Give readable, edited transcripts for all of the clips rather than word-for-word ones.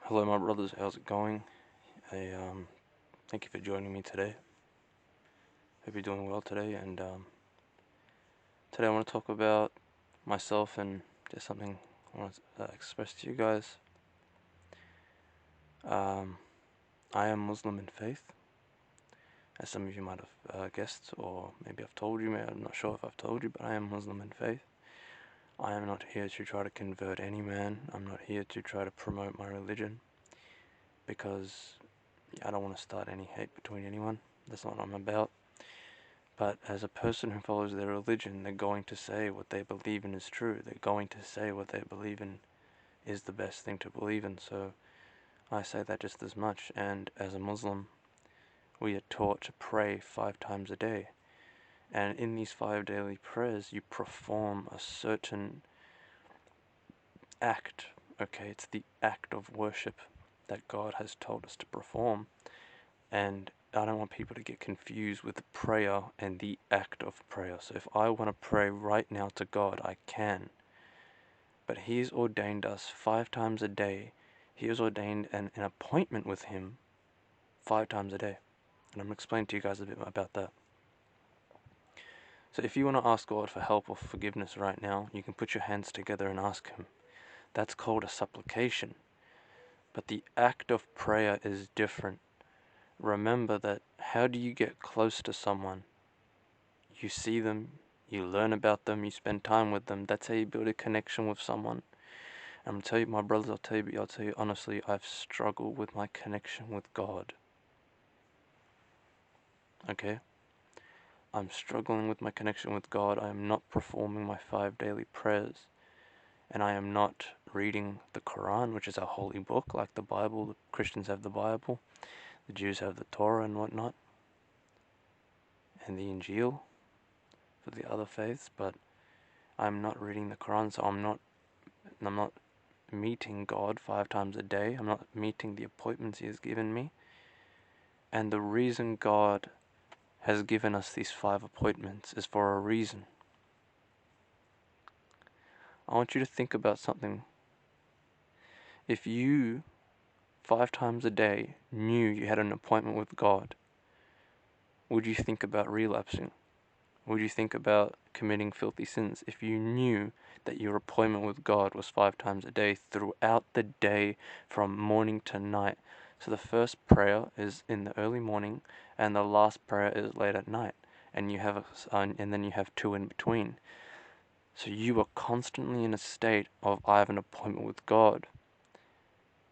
Hello, my brothers. How's it going? Thank you for joining me today. Hope you're doing well today. And today I want to talk about myself and just something I want to express to you guys. I am Muslim in faith, as some of you might have guessed, or maybe I've told you. I'm not sure if I've told you, but I am Muslim in faith. I am not here to try to convert any man. I'm not here to try to promote my religion, because I don't want to start any hate between anyone. That's not what I'm about. But as a person who follows their religion, they're going to say what they believe in is true. They're going to say what they believe in is the best thing to believe in. So I say that just as much. And as a Muslim, we are taught to pray 5 times a day. And in these 5 daily prayers, you perform a certain act. Okay, it's the act of worship that God has told us to perform. And I don't want people to get confused with the prayer and the act of prayer. So if I want to pray right now to God, I can. But He's ordained us 5 times a day. He has ordained an appointment with Him 5 times a day. And I'm going to explain to you guys a bit about that. So if you want to ask God for help or forgiveness right now, you can put your hands together and ask Him. That's called a supplication. But the act of prayer is different. Remember that how do you get close to someone? You see them, you learn about them, you spend time with them. That's how you build a connection with someone. I'm going to tell you, my brothers, I'll tell you honestly, I've struggled with my connection with God. Okay? I'm struggling with my connection with God. I am not performing my 5 daily prayers. And I am not reading the Quran, which is a holy book, like the Bible. The Christians have the Bible. The Jews have the Torah and whatnot. And the Injil for the other faiths. But I'm not reading the Quran, so I'm not meeting God 5 times a day. I'm not meeting the appointments He has given me. And the reason God has given us these 5 appointments is for a reason. I want you to think about something. If you 5 times a day knew you had an appointment with God, would you think about relapsing? Would you think about committing filthy sins if you knew that your appointment with God was 5 times a day throughout the day from morning to night? So the first prayer is in the early morning and the last prayer is late at night, and then you have 2 in between. So you are constantly in a state of I have an appointment with God.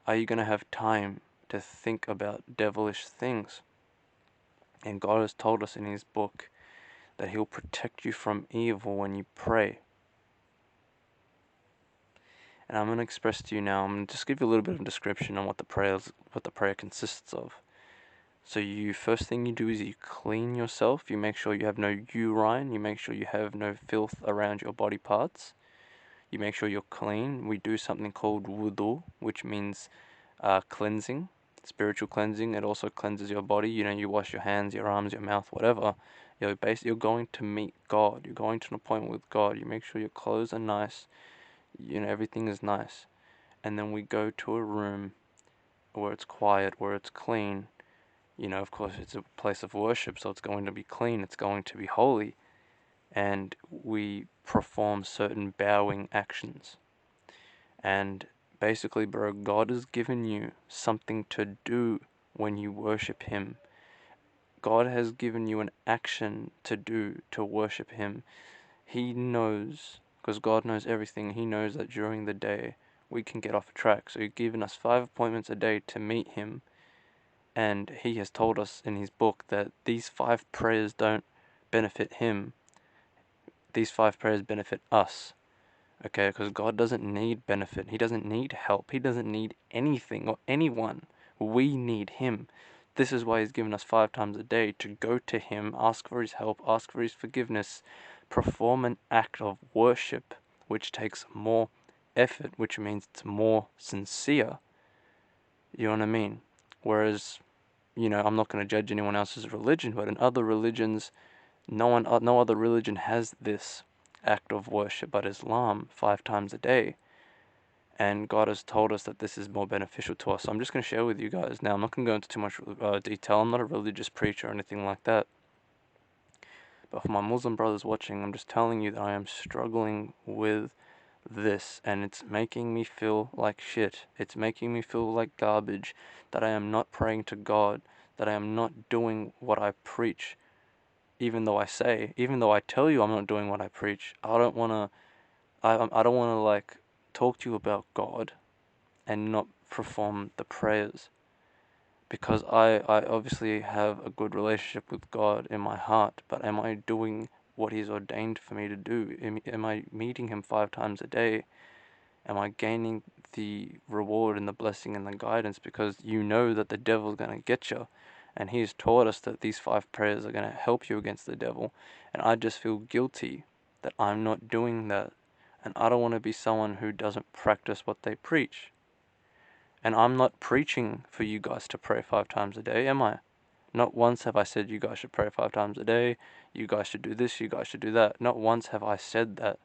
Are you going to have time to think about devilish things? And God has told us in His book that He'll protect you from evil when you pray. And I'm going to express to you now, I'm going to just give you a little bit of a description on what the prayer consists of. So first thing you do is you clean yourself, you make sure you have no urine, you make sure you have no filth around your body parts, you make sure you're clean. We do something called wudu, which means cleansing, spiritual cleansing. It also cleanses your body. You wash your hands, your arms, your mouth, whatever. You're going to meet God. You're going to an appointment with God. You make sure your clothes are nice. Everything is nice. And then we go to a room where it's quiet, where it's clean. Of course, it's a place of worship, so it's going to be clean. It's going to be holy. And we perform certain bowing actions. And basically, bro, God has given you something to do when you worship Him. God has given you an action to do to worship Him. He knows, because God knows everything, He knows that during the day we can get off track. So He's given us 5 appointments a day to meet Him. And He has told us in His book that these 5 prayers don't benefit Him. These 5 prayers benefit us. Okay, because God doesn't need benefit. He doesn't need help. He doesn't need anything or anyone. We need Him. This is why He's given us 5 times a day to go to Him, ask for His help, ask for His forgiveness, perform an act of worship, which takes more effort, which means it's more sincere. You know what I mean? Whereas, I'm not going to judge anyone else's religion, but in other religions, no other religion has this act of worship but Islam 5 times a day. and God has told us that this is more beneficial to us. So I'm just going to share with you guys. Now, I'm not going to go into too much detail. I'm not a religious preacher or anything like that. But for my Muslim brothers watching, I'm just telling you that I am struggling with this, and it's making me feel like shit. It's making me feel like garbage, that I am not praying to God, that I am not doing what I preach. Even though I tell you I'm not doing what I preach, I don't want to, I don't want to like talk to you about God and not perform the prayers, because I obviously have a good relationship with God in my heart, but am I doing what He's ordained for me to do? Am I meeting Him 5 times a day? Am I gaining the reward and the blessing and the guidance? Because you know that the devil's going to get you, and He's taught us that these 5 prayers are going to help you against the devil, and I just feel guilty that I'm not doing that, and I don't want to be someone who doesn't practice what they preach. And I'm not preaching for you guys to pray 5 times a day, am I? Not once have I said you guys should pray 5 times a day, you guys should do this, you guys should do that. Not once have I said that.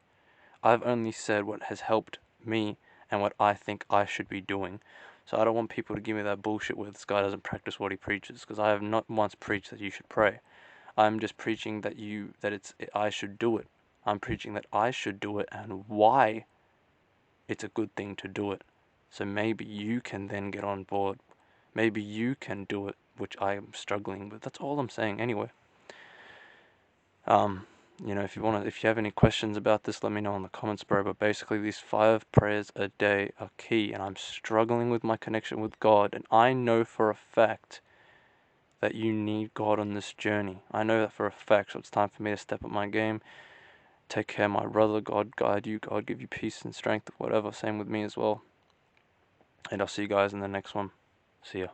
I've only said what has helped me and what I think I should be doing. So I don't want people to give me that bullshit where this guy doesn't practice what he preaches, because I have not once preached that you should pray. I'm just preaching that I should do it. I'm preaching that I should do it and why it's a good thing to do it. So maybe you can then get on board. Maybe you can do it, which I am struggling with. That's all I'm saying anyway. If you have any questions about this, let me know in the comments, bro. But basically, these 5 prayers a day are key, and I'm struggling with my connection with God. And I know for a fact that you need God on this journey. I know that for a fact. So it's time for me to step up my game. Take care, my brother. God guide you. God give you peace and strength, whatever. Same with me as well. And I'll see you guys in the next one. See ya.